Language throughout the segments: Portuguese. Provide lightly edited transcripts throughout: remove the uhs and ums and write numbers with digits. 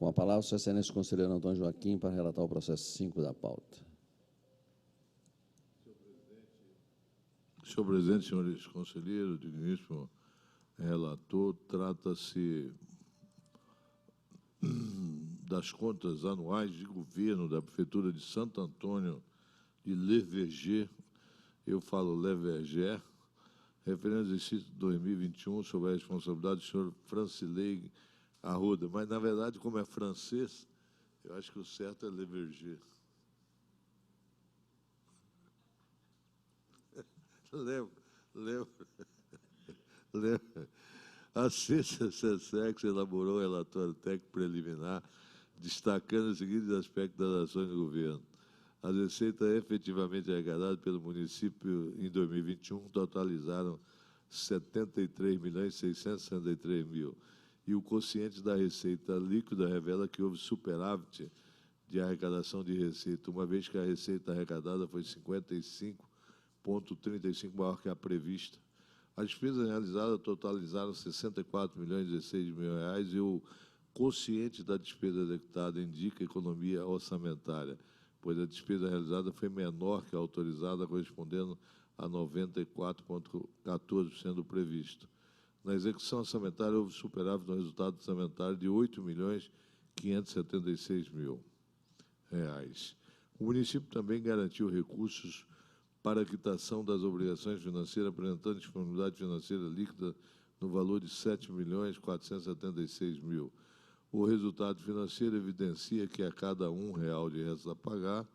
Com a palavra, Sua Excelência o conselheiro Antônio Joaquim, para relatar o processo 5 da pauta. Senhor presidente, senhores conselheiros, digníssimo relator, trata-se das contas anuais de governo da Prefeitura de Santo Antônio de Leverger, eu falo Leverger, referente ao exercício 2021, sob a responsabilidade do senhor Francilei Arruda. Mas, na verdade, como é francês, eu acho que o certo é Leverger. Lembro. A CESEX elaborou um relatório técnico preliminar, destacando os seguintes aspectos das ações do governo. As receitas efetivamente arrecadadas pelo município em 2021 totalizaram 73.663.000 e o quociente da receita líquida revela que houve superávit de arrecadação de receita, uma vez que a receita arrecadada foi 55,35 maior que a prevista. As despesas realizadas totalizaram 64.016.000 reais e o quociente da despesa executada indica economia orçamentária, pois a despesa realizada foi menor que a autorizada, correspondendo a 94,14% do previsto. Na execução orçamentária, houve superávit no resultado orçamentário de R$ 8.576.000. O município também garantiu recursos para a quitação das obrigações financeiras, apresentando disponibilidade financeira líquida no valor de R$ 7.476.000. O resultado financeiro evidencia que a cada R$ 1 de restos a pagar,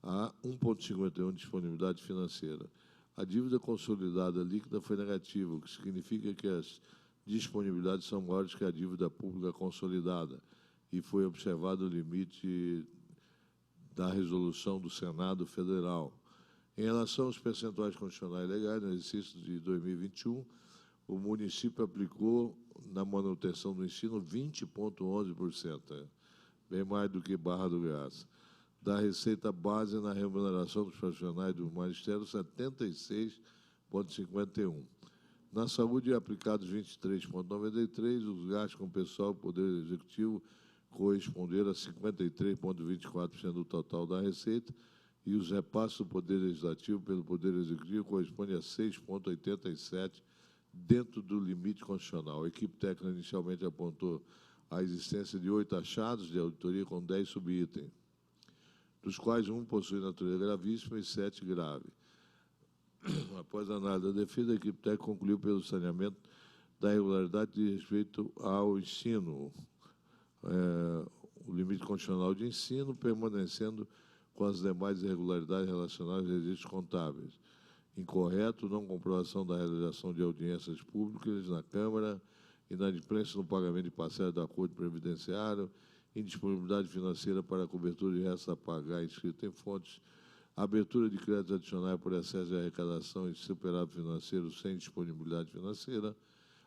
há 1,51 de disponibilidade financeira. A dívida consolidada líquida foi negativa, o que significa que as disponibilidades são maiores que a dívida pública consolidada, e foi observado o limite da resolução do Senado Federal. Em relação aos percentuais constitucionais legais, no exercício de 2021, o município aplicou na manutenção do ensino 20,11%, bem mais do que Barra do Graça. Da receita base na remuneração dos profissionais do Magistério, 76,51%. Na saúde, aplicados 23,93%, os gastos com o pessoal do Poder Executivo corresponderam a 53,24% do total da receita, e os repasses do Poder Legislativo pelo Poder Executivo correspondem a 6,87%, dentro do limite constitucional. A equipe técnica inicialmente apontou a existência de 8 achados de auditoria com 10 subitens, dos quais um possui natureza gravíssima e 7 grave. Após a análise da defesa, a equipe técnica concluiu pelo saneamento da irregularidade de respeito ao ensino, o limite constitucional de ensino, permanecendo com as demais irregularidades relacionadas aos registros contábeis. Incorreto, não comprovação da realização de audiências públicas na Câmara, inadimplência no pagamento de parcela do acordo previdenciário, indisponibilidade financeira para a cobertura de restos a pagar inscrito em fontes, abertura de créditos adicionais por excesso de arrecadação e superávit financeiro sem disponibilidade financeira,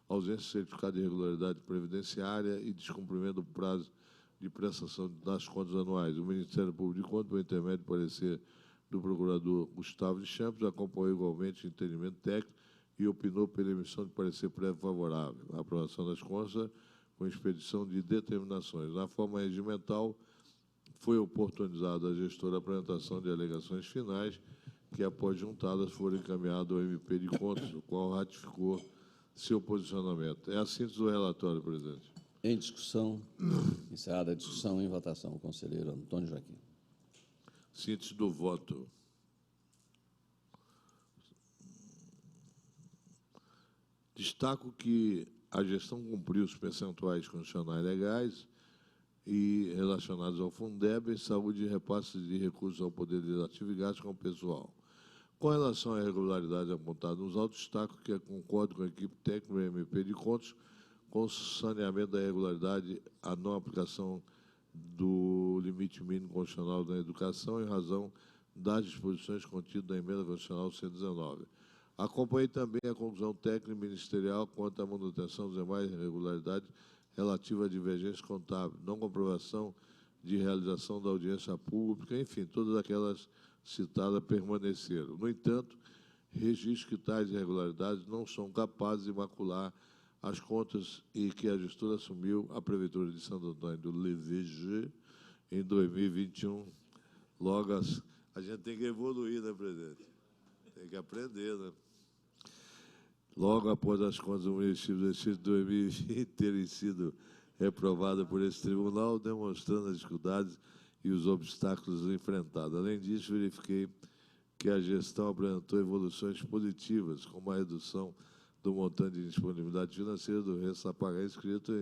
ausência de certificado de regularidade previdenciária e descumprimento do prazo de prestação das contas anuais. O Ministério Público de Contas, por intermédio do parecer do procurador Gustavo de Campos, acompanhou igualmente o entendimento técnico e opinou pela emissão de parecer prévio favorável. A aprovação das contas com expedição de determinações. Na forma regimental, foi oportunizada à gestora a apresentação de alegações finais, que, após juntadas, foram encaminhadas ao MP de Contas, o qual ratificou seu posicionamento. É a síntese do relatório, presidente. Em discussão, encerrada a discussão, em votação, o conselheiro Antônio Joaquim. Síntese do voto. Destaco que a gestão cumpriu os percentuais constitucionais legais e relacionados ao Fundeb, saúde e repasses de recursos ao Poder Legislativo e gastos com o pessoal. Com relação à irregularidade apontada nos autos, destaco que concordo com a equipe técnica do MP de Contas com o saneamento da irregularidade, a não aplicação do limite mínimo constitucional da educação em razão das disposições contidas na emenda constitucional 119. Acompanhei também a conclusão técnica ministerial quanto à manutenção das demais irregularidades relativas à divergência contábil, não comprovação de realização da audiência pública, enfim, todas aquelas citadas permaneceram. No entanto, registro que tais irregularidades não são capazes de macular as contas e que a gestora assumiu a Prefeitura de Santo Antônio do Leveje em 2021. Logo, a gente tem que evoluir, né, presidente? Tem que aprender, né? Logo após as contas do município do exercício de 2020 terem sido reprovadas por esse tribunal, demonstrando as dificuldades e os obstáculos enfrentados. Além disso, verifiquei que a gestão apresentou evoluções positivas, como a redução do montante de disponibilidade financeira do resto a pagar inscrito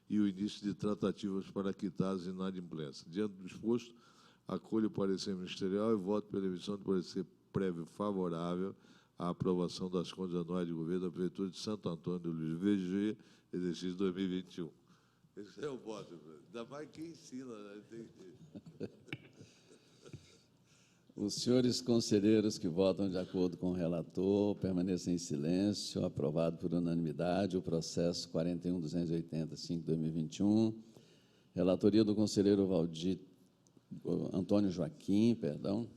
e o início de tratativas para quitar as inadimplências. Diante do exposto, acolho o parecer ministerial e voto pela emissão de parecer prévio favorável à aprovação das contas anuais de governo da Prefeitura de Santo Antônio do Luiz VG, exercício 2021. Esse é o voto, ainda mais quem ensina, né? Os senhores conselheiros que votam de acordo com o relator permaneçam em silêncio. Aprovado por unanimidade o processo 41.285/2021. Relatoria do conselheiro Antônio Joaquim, perdão.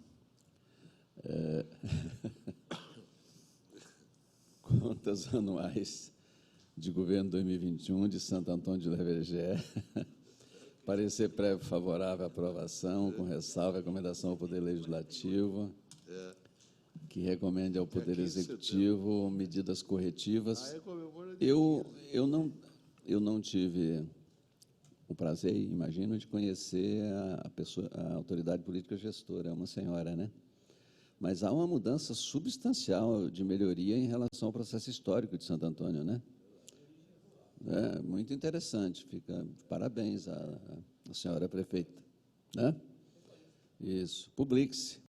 Contas anuais de governo 2021 de Santo Antônio de Levergé. Parecer prévio favorável à aprovação, com ressalva e recomendação ao Poder Legislativo, que recomende ao Poder Executivo medidas corretivas. Eu não tive o prazer, imagino, de conhecer a autoridade política gestora, é uma senhora, né? Mas há uma mudança substancial de melhoria em relação ao processo histórico de Santo Antônio, né? É muito interessante, parabéns à senhora prefeita, né? Isso, publique-se.